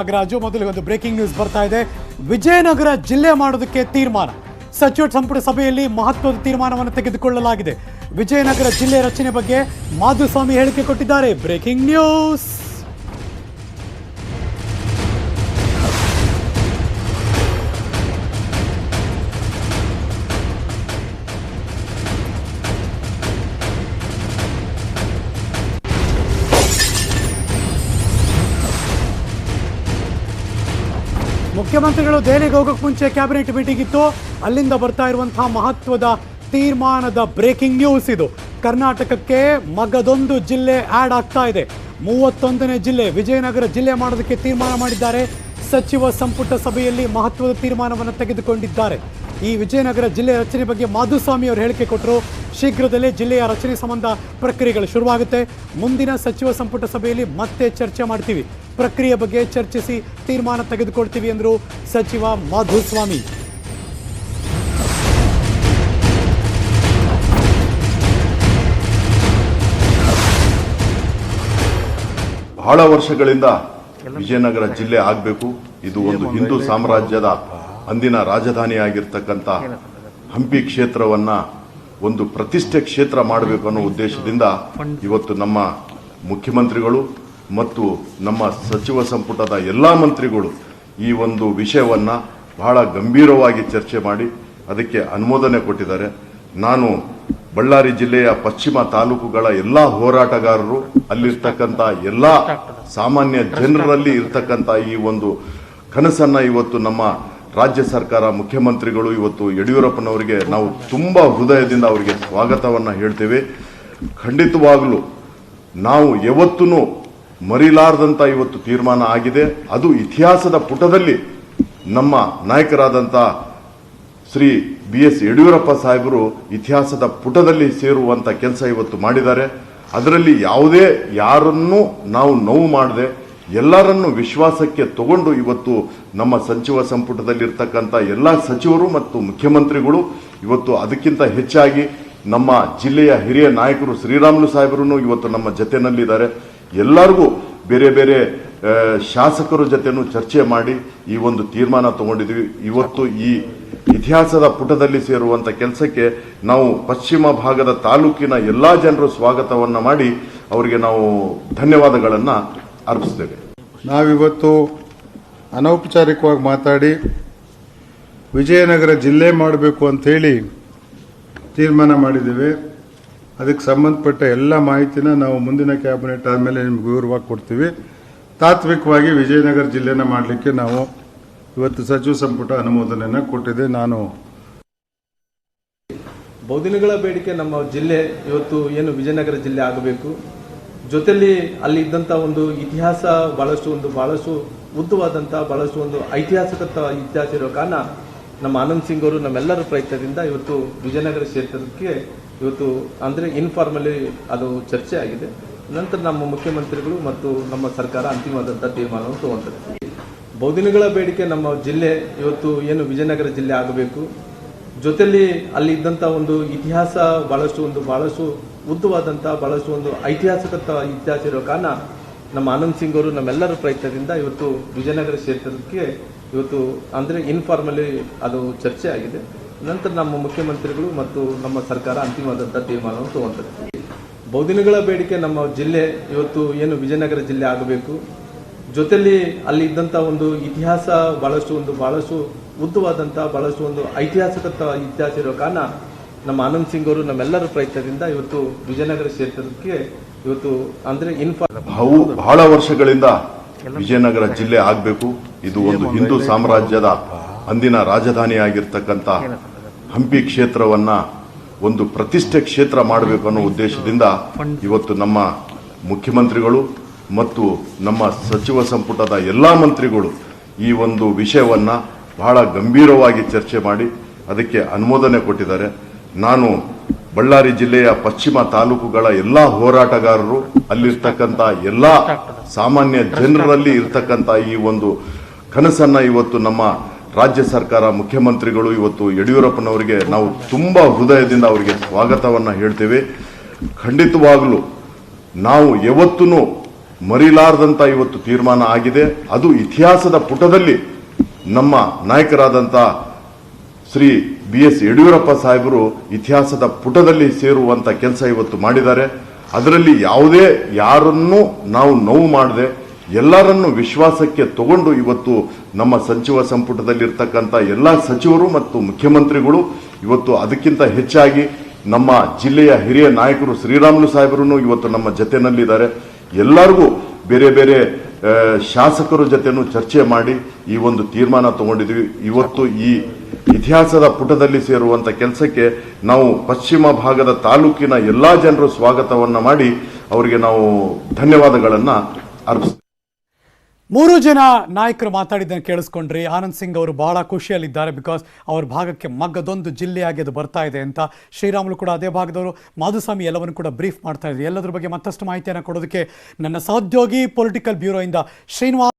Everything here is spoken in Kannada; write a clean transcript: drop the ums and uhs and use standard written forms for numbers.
ನಾಗರಾಜು ಮೊದಲಿಗೆ ಒಂದು ಬ್ರೇಕಿಂಗ್ ನ್ಯೂಸ್ ಬರ್ತಾ ಇದೆ. ವಿಜಯನಗರ ಜಿಲ್ಲೆ ಮಾಡೋದಕ್ಕೆ ತೀರ್ಮಾನ. ಸಚಿವ ಸಂಪುಟ ಸಭೆಯಲ್ಲಿ ಮಹತ್ವದ ತೀರ್ಮಾನವನ್ನು ತೆಗೆದುಕೊಳ್ಳಲಾಗಿದೆ. ವಿಜಯನಗರ ಜಿಲ್ಲೆ ರಚನೆ ಬಗ್ಗೆ ಮಾಧುಸ್ವಾಮಿ ಹೇಳಿಕೆ ಕೊಟ್ಟಿದ್ದಾರೆ. Breaking news. ಮುಖ್ಯಮಂತ್ರಿಗಳು ದೆಹಲಿಗೆ ಹೋಗೋಕೆ ಮುಂಚೆ ಕ್ಯಾಬಿನೆಟ್ ಮೀಟಿಂಗ್ ಇತ್ತು. ಅಲ್ಲಿಂದ ಬರ್ತಾ ಇರುವಂತಹ ಮಹತ್ವದ ತೀರ್ಮಾನದ ಬ್ರೇಕಿಂಗ್ ನ್ಯೂಸ್ ಇದು. ಕರ್ನಾಟಕಕ್ಕೆ ಮಗದೊಂದು ಜಿಲ್ಲೆ ಆಡ್ ಆಗ್ತಾ ಇದೆ. 31ನೇ ಜಿಲ್ಲೆ ವಿಜಯನಗರ ಜಿಲ್ಲೆ ಮಾಡೋದಕ್ಕೆ ತೀರ್ಮಾನ ಮಾಡಿದ್ದಾರೆ. ಸಚಿವ ಸಂಪುಟ ಸಭೆಯಲ್ಲಿ ಮಹತ್ವದ ತೀರ್ಮಾನವನ್ನು ತೆಗೆದುಕೊಂಡಿದ್ದಾರೆ. ಈ ವಿಜಯನಗರ ಜಿಲ್ಲೆ ರಚನೆ ಬಗ್ಗೆ ಮಾಧುಸ್ವಾಮಿ ಅವರು ಹೇಳಿಕೆ ಕೊಟ್ಟರು. ಶೀಘ್ರದಲ್ಲೇ ಜಿಲ್ಲೆಯ ರಚನೆ ಸಂಬಂಧ ಪ್ರಕ್ರಿಯೆಗಳು ಶುರುವಾಗುತ್ತೆ. ಮುಂದಿನ ಸಚಿವ ಸಂಪುಟ ಸಭೆಯಲ್ಲಿ ಮತ್ತೆ ಚರ್ಚೆ ಮಾಡ್ತೀವಿ, ಪ್ರಕ್ರಿಯೆ ಬಗ್ಗೆ ಚರ್ಚಿಸಿ ತೀರ್ಮಾನ ತೆಗೆದುಕೊಳ್ತೀವಿ ಎಂದರು ಸಚಿವ ಮಾಧುಸ್ವಾಮಿ. ಬಹಳ ವರ್ಷಗಳಿಂದ ವಿಜಯನಗರ ಜಿಲ್ಲೆ ಆಗಬೇಕು. ಇದು ಒಂದು ಹಿಂದೂ ಸಾಮ್ರಾಜ್ಯದ ಅಂದಿನ ರಾಜಧಾನಿಯಾಗಿರ್ತಕ್ಕಂಥ ಹಂಪಿ ಕ್ಷೇತ್ರವನ್ನ ಒಂದು ಪ್ರತಿಷ್ಠೆ ಕ್ಷೇತ್ರ ಮಾಡಬೇಕು ಅನ್ನೋ ಉದ್ದೇಶದಿಂದ ಇವತ್ತು ನಮ್ಮ ಮುಖ್ಯಮಂತ್ರಿಗಳು ಮತ್ತು ನಮ್ಮ ಸಚಿವ ಸಂಪುಟದ ಎಲ್ಲ ಮಂತ್ರಿಗಳು ಈ ಒಂದು ವಿಷಯವನ್ನ ಬಹಳ ಗಂಭೀರವಾಗಿ ಚರ್ಚೆ ಮಾಡಿ ಅದಕ್ಕೆ ಅನುಮೋದನೆ ಕೊಟ್ಟಿದ್ದಾರೆ. ನಾನು ಬಳ್ಳಾರಿ ಜಿಲ್ಲೆಯ ಪಶ್ಚಿಮ ತಾಲೂಕುಗಳ ಎಲ್ಲಾ ಹೋರಾಟಗಾರರು, ಅಲ್ಲಿರ್ತಕ್ಕಂಥ ಎಲ್ಲಾ ಸಾಮಾನ್ಯ ಜನರಲ್ಲಿ ಇರ್ತಕ್ಕಂಥ ಈ ಒಂದು ಕನಸನ್ನ ಇವತ್ತು ನಮ್ಮ ರಾಜ್ಯ ಸರ್ಕಾರ ಮುಖ್ಯಮಂತ್ರಿಗಳು ಇವತ್ತು ಯಡಿಯೂರಪ್ಪನವರಿಗೆ ನಾವು ತುಂಬಾ ಹೃದಯದಿಂದ ಅವರಿಗೆ ಸ್ವಾಗತವನ್ನ ಹೇಳ್ತೇವೆ. ಖಂಡಿತವಾಗಲೂ ನಾವು ಯಾವತ್ತೂ ಮರಿಲಾರದಂತ ಇವತ್ತು ತೀರ್ಮಾನ ಆಗಿದೆ. ಅದು ಇತಿಹಾಸದ ಪುಟದಲ್ಲಿ ನಮ್ಮ ನಾಯಕರಾದಂಥ ಶ್ರೀ BS ಯಡಿಯೂರಪ್ಪ ಸಾಹೇಬರು ಇತಿಹಾಸದ ಪುಟದಲ್ಲಿ ಸೇರುವಂತ ಕೆಲಸ ಇವತ್ತು ಮಾಡಿದ್ದಾರೆ. ಅದರಲ್ಲಿ ಯಾವುದೇ ಯಾರನ್ನೂ ನಾವು ನೋವು ಮಾಡದೆ ಎಲ್ಲರನ್ನು ವಿಶ್ವಾಸಕ್ಕೆ ತಗೊಂಡು ಇವತ್ತು ನಮ್ಮ ಸಚಿವ ಸಂಪುಟದಲ್ಲಿರ್ತಕ್ಕಂಥ ಎಲ್ಲ ಸಚಿವರು ಮತ್ತು ಮುಖ್ಯಮಂತ್ರಿಗಳು ಇವತ್ತು ಅದಕ್ಕಿಂತ ಹೆಚ್ಚಾಗಿ ನಮ್ಮ ಜಿಲ್ಲೆಯ ಹಿರಿಯ ನಾಯಕರು ಶ್ರೀರಾಮುಲು ಸಾಹೇಬರು ಇವತ್ತು ನಮ್ಮ ಜೊತೆನಲ್ಲಿದ್ದಾರೆ. ಎಲ್ಲರಿಗೂ ಬೇರೆ ಬೇರೆ ಶಾಸಕರ ಜೊತೆನೂ ಚರ್ಚೆ ಮಾಡಿ ಈ ಒಂದು ತೀರ್ಮಾನ ತಗೊಂಡಿದ್ವಿ. ಇವತ್ತು ಈ ಇತಿಹಾಸದ ಪುಟದಲ್ಲಿ ಸೇರುವಂತ ಕೆಲಸಕ್ಕೆ ನಾವು ಪಶ್ಚಿಮ ಭಾಗದ ತಾಲೂಕಿನ ಎಲ್ಲಾ ಜನರು ಸ್ವಾಗತವನ್ನ ಮಾಡಿ ಅವರಿಗೆ ನಾವು ಧನ್ಯವಾದಗಳನ್ನ ಅರ್ಪಿಸ್ತೇವೆ. ನಾವಿವತ್ತು ಅನೌಪಚಾರಿಕವಾಗಿ ಮಾತಾಡಿ ವಿಜಯನಗರ ಜಿಲ್ಲೆ ಮಾಡಬೇಕು ಅಂತ ಹೇಳಿ ತೀರ್ಮಾನ ಮಾಡಿದ್ದೇವೆ. ಅದಕ್ಕೆ ಸಂಬಂಧಪಟ್ಟ ಎಲ್ಲ ಮಾಹಿತಿನ ನಾವು ಮುಂದಿನ ಕ್ಯಾಬಿನೆಟ್ ಆದಮೇಲೆ ನಿಮ್ಗೆ ವಿವರವಾಗಿ ಕೊಡ್ತೀವಿ. ತಾತ್ವಿಕವಾಗಿ ವಿಜಯನಗರ ಜಿಲ್ಲೆನ ಮಾಡಲಿಕ್ಕೆ ನಾವು ಇವತ್ತು ಸಚಿವ ಸಂಪುಟ ಅನುಮೋದನೆಯನ್ನು ಕೊಟ್ಟಿದೆ. ನಾನು ಬಹುದಿನಗಳ ಬೇಡಿಕೆ ನಮ್ಮ ಜಿಲ್ಲೆ ಇವತ್ತು ಏನು ವಿಜಯನಗರ ಜಿಲ್ಲೆ ಆಗಬೇಕು. ಜೊತೆಯಲ್ಲಿ ಅಲ್ಲಿ ಇದ್ದಂಥ ಒಂದು ಇತಿಹಾಸ ಬಹಳಷ್ಟು ಉದ್ದವಾದಂಥ ಬಹಳಷ್ಟು ಒಂದು ಐತಿಹಾಸಿಕ ಇತಿಹಾಸ ಇರೋ ಕಾರಣ ನಮ್ಮ ಆನಂದ್ ಸಿಂಗ್ ಅವರು ನಮ್ಮೆಲ್ಲರ ಪ್ರಯತ್ನದಿಂದ ಇವತ್ತು ವಿಜಯನಗರ ಕ್ಷೇತ್ರಕ್ಕೆ ಇವತ್ತು ಅಂದರೆ ಇನ್ಫಾರ್ಮಲಿ ಅದು ಚರ್ಚೆ ಆಗಿದೆ. ನಂತರ ನಮ್ಮ ಮುಖ್ಯಮಂತ್ರಿಗಳು ಮತ್ತು ನಮ್ಮ ಸರ್ಕಾರ ಅಂತಿಮವಾದಂಥ ತೀರ್ಮಾನವನ್ನು ತಗೊಂಡಿದೆ. ಬಹುದಿನಗಳ ಬೇಡಿಕೆ ನಮ್ಮ ಜಿಲ್ಲೆ ಇವತ್ತು ಏನು ವಿಜಯನಗರ ಜಿಲ್ಲೆ ಆಗಬೇಕು. ಜೊತೆಯಲ್ಲಿ ಅಲ್ಲಿ ಇದ್ದಂಥ ಒಂದು ಇತಿಹಾಸ ಬಹಳಷ್ಟು ಉದ್ದವಾದಂಥ ಬಹಳಷ್ಟು ಒಂದು ಐತಿಹಾಸಿಕ ಇತಿಹಾಸ ಇರೋ ಕಾರಣ ನಮ್ಮ ಆನಂದ್ ಸಿಂಗ್ ಅವರು ನಮ್ಮೆಲ್ಲರ ಪ್ರಯತ್ನದಿಂದ ಇವತ್ತು ವಿಜಯನಗರ ಕ್ಷೇತ್ರಕ್ಕೆ ಇವತ್ತು ಅಂದರೆ ಇನ್ಫಾರ್ಮಲಿ ಅದು ಚರ್ಚೆ ಆಗಿದೆ. ನಂತರ ನಮ್ಮ ಮುಖ್ಯಮಂತ್ರಿಗಳು ಮತ್ತು ನಮ್ಮ ಸರ್ಕಾರ ಅಂತಿಮವಾದಂಥ ತೀರ್ಮಾನವನ್ನು ತಗೊಂಡಿದೆ. ಬಹುದಿನಗಳ ಬೇಡಿಕೆ ನಮ್ಮ ಜಿಲ್ಲೆ ಇವತ್ತು ಏನು ವಿಜಯನಗರ ಜಿಲ್ಲೆ ಆಗಬೇಕು. ಜೊತೆಯಲ್ಲಿ ಅಲ್ಲಿ ಇದ್ದಂಥ ಒಂದು ಇತಿಹಾಸ ಬಹಳಷ್ಟು ಉದ್ದವಾದಂಥ ಬಹಳಷ್ಟು ಒಂದು ಐತಿಹಾಸಿಕ ಇತಿಹಾಸ ಇರೋ ಕಾರಣ ನಮ್ಮ ಆನಂದ್ ಸಿಂಗ್ ಅವರು ನಮ್ಮೆಲ್ಲರ ಪ್ರಯತ್ನದಿಂದ ಇವತ್ತು ವಿಜಯನಗರ ಕ್ಷೇತ್ರಕ್ಕೆ ಇವತ್ತು ಅಂದರೆ ಬಹಳ ವರ್ಷಗಳಿಂದ ವಿಜಯನಗರ ಜಿಲ್ಲೆ ಆಗಬೇಕು. ಇದು ಒಂದು ಹಿಂದೂ ಸಾಮ್ರಾಜ್ಯದ ಅಂದಿನ ರಾಜಧಾನಿಯಾಗಿರ್ತಕ್ಕಂಥ ಹಂಪಿ ಕ್ಷೇತ್ರವನ್ನ ಒಂದು ಪ್ರತಿಷ್ಠೆ ಕ್ಷೇತ್ರ ಮಾಡಬೇಕು ಅನ್ನೋ ಉದ್ದೇಶದಿಂದ ಇವತ್ತು ನಮ್ಮ ಮುಖ್ಯಮಂತ್ರಿಗಳು ಮತ್ತು ನಮ್ಮ ಸಚಿವ ಸಂಪುಟದ ಎಲ್ಲಾ ಮಂತ್ರಿಗಳು ಈ ಒಂದು ವಿಷಯವನ್ನ ಬಹಳ ಗಂಭೀರವಾಗಿ ಚರ್ಚೆ ಮಾಡಿ ಅದಕ್ಕೆ ಅನುಮೋದನೆ ಕೊಟ್ಟಿದ್ದಾರೆ. ನಾನು ಬಳ್ಳಾರಿ ಜಿಲ್ಲೆಯ ಪಶ್ಚಿಮ ತಾಲೂಕುಗಳ ಎಲ್ಲಾ ಹೋರಾಟಗಾರರು, ಅಲ್ಲಿರ್ತಕ್ಕಂಥ ಎಲ್ಲಾ ಸಾಮಾನ್ಯ ಜನರಲ್ಲಿ ಇರ್ತಕ್ಕಂಥ ಈ ಒಂದು ಕನಸನ್ನ ಇವತ್ತು ನಮ್ಮ ರಾಜ್ಯ ಸರ್ಕಾರ ಮುಖ್ಯಮಂತ್ರಿಗಳು ಇವತ್ತು ಯಡಿಯೂರಪ್ಪನವರಿಗೆ ನಾವು ತುಂಬಾ ಹೃದಯದಿಂದ ಅವರಿಗೆ ಸ್ವಾಗತವನ್ನ ಹೇಳ್ತೇವೆ. ಖಂಡಿತವಾಗಲೂ ನಾವು ಯಾವತ್ತೂ ಮರಿಲಾರದಂತ ಇವತ್ತು ತೀರ್ಮಾನ ಆಗಿದೆ. ಅದು ಇತಿಹಾಸದ ಪುಟದಲ್ಲಿ ನಮ್ಮ ನಾಯಕರಾದಂಥ ಶ್ರೀ BS ಯಡಿಯೂರಪ್ಪ ಸಾಹೇಬರು ಇತಿಹಾಸದ ಪುಟದಲ್ಲಿ ಸೇರುವಂತ ಕೆಲಸ ಇವತ್ತು ಮಾಡಿದ್ದಾರೆ. ಅದರಲ್ಲಿ ಯಾವುದೇ ಯಾರನ್ನೂ ನಾವು ನೋವು ಮಾಡದೆ ಎಲ್ಲರನ್ನು ವಿಶ್ವಾಸಕ್ಕೆ ತಗೊಂಡು ಇವತ್ತು ನಮ್ಮ ಸಚಿವ ಸಂಪುಟದಲ್ಲಿರ್ತಕ್ಕಂಥ ಎಲ್ಲ ಸಚಿವರು ಮತ್ತು ಮುಖ್ಯಮಂತ್ರಿಗಳು ಇವತ್ತು ಅದಕ್ಕಿಂತ ಹೆಚ್ಚಾಗಿ ನಮ್ಮ ಜಿಲ್ಲೆಯ ಹಿರಿಯ ನಾಯಕರು ಶ್ರೀರಾಮುಲು ಸಾಹೇಬರು ಇವತ್ತು ನಮ್ಮ ಜೊತೆನಲ್ಲಿದ್ದಾರೆ. ಎಲ್ಲರಿಗೂ ಬೇರೆ ಬೇರೆ ಶಾಸಕರ ಜೊತೆನೂ ಚರ್ಚೆ ಮಾಡಿ ಈ ಒಂದು ತೀರ್ಮಾನ ತಗೊಂಡಿದ್ವಿ. ಇವತ್ತು ಈ ಇತಿಹಾಸದ ಪುಟದಲ್ಲಿ ಸೇರುವಂತ ಕೆಲಸಕ್ಕೆ ನಾವು ಪಶ್ಚಿಮ ಭಾಗದ ತಾಲೂಕಿನ ಎಲ್ಲಾ ಜನರು ಸ್ವಾಗತವನ್ನ ಮಾಡಿ ಅವರಿಗೆ ನಾವು ಧನ್ಯವಾದಗಳನ್ನ ಅರ್ಪಿಸ್ತೀವಿ. 3 ಜನ ನಾಯಕರು ಮಾತಾಡಿದ್ದನ್ನು ಕೇಳಿಸ್ಕೊಂಡ್ರಿ. ಆನಂದ್ ಸಿಂಗ್ ಅವರು ಬಹಳ ಖುಷಿಯಲ್ಲಿದ್ದಾರೆ, ಬಿಕಾಸ್ ಅವ್ರ ಭಾಗಕ್ಕೆ ಮಗ್ಗದೊಂದು ಜಿಲ್ಲೆಯಾಗಿ ಅದು ಬರ್ತಾ ಇದೆ ಅಂತ. ಶ್ರೀರಾಮುಲು ಕೂಡ ಅದೇ ಭಾಗದವರು. ಮಾಧುಸ್ವಾಮಿ ಎಲ್ಲವನ್ನು ಕೂಡ ಬ್ರೀಫ್ ಮಾಡ್ತಾ ಇದ್ರು. ಎಲ್ಲದ್ರ ಬಗ್ಗೆ ಮತ್ತಷ್ಟು ಮಾಹಿತಿಯನ್ನು ಕೊಡೋದಕ್ಕೆ ನನ್ನ ಸಹೋದ್ಯೋಗಿ ಪೊಲಿಟಿಕಲ್ ಬ್ಯೂರೋಯಿಂದ ಶ್ರೀನಿವಾಸ್